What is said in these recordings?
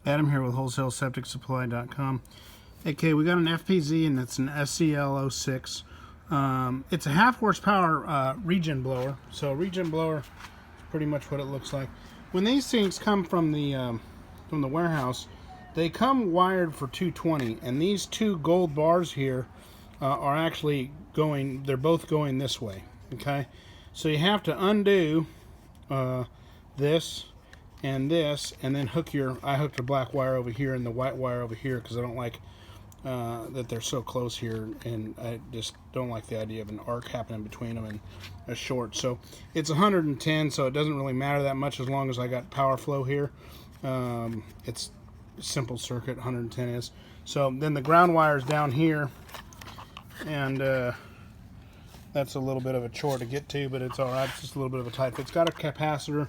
Adam here with WholesaleSepticSupply.com. Okay, we got an FPZ and it's an SCL-06. It's a half horsepower regen blower. So a regen blower is pretty much what it looks like. When these things come from the warehouse, they come wired for 220, and these two gold bars here are actually going. They're both going this way. Okay, so you have to undo this and this, and then hook your. I hooked the black wire over here and the white wire over here because I don't like that they're so close here, and I just don't like the idea of an arc happening between them and a short. So it's 110, so it doesn't really matter that much as long as I got power flow here. It's simple circuit, 110 is. So then the ground wire is down here, and that's a little bit of a chore to get to, but it's all right. It's just a little bit of a tight fit. It's got a capacitor.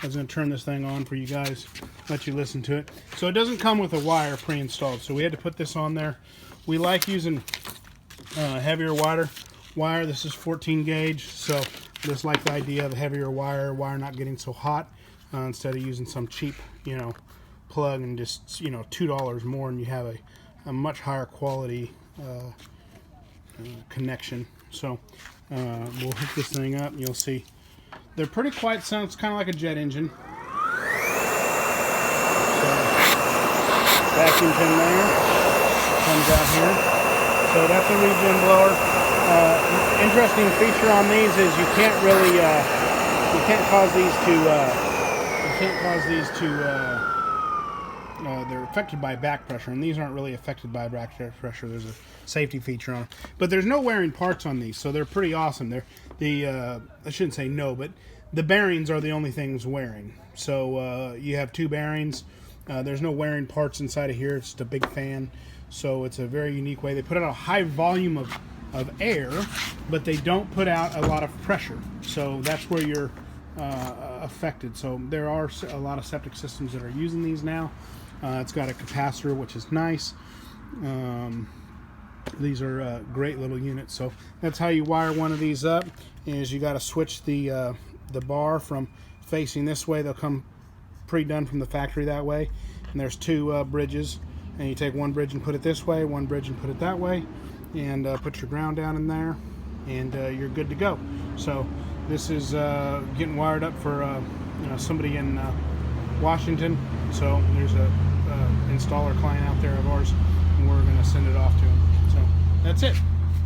I was going to turn this thing on for you guys, let you listen to it. So it doesn't come with a wire pre-installed, so we had to put this on there. We like using heavier wire. This is 14 gauge, so I just like the idea of heavier wire not getting so hot, instead of using some cheap, plug and just, $2 more, and you have a much higher quality connection. So we'll hook this thing up and you'll see they're pretty quiet sound. It's kind of like a jet engine. So vacuum pin there comes out here. So that's a regen blower. Interesting feature on these is you can't really you can't cause these to they're affected by back pressure, and these aren't really affected by back pressure. There's a safety feature on them, but there's no wearing parts on these, so they're pretty awesome. They're I shouldn't say no, but the bearings are the only things wearing. So you have two bearings. There's no wearing parts inside of here. It's just a big fan, so it's a very unique way. They put out a high volume of air, but they don't put out a lot of pressure, so that's where you're affected. So there are a lot of septic systems that are using these now. It's got a capacitor, which is nice. These are great little units. So that's how you wire one of these up. Is you got to switch the bar from facing this way. They'll come pre-done from the factory that way. And there's two bridges, and you take one bridge and put it this way, one bridge and put it that way, and put your ground down in there, and you're good to go. So this is getting wired up for somebody in Washington. So there's a installer client out there of ours, and we're going to send it off to him. So that's it.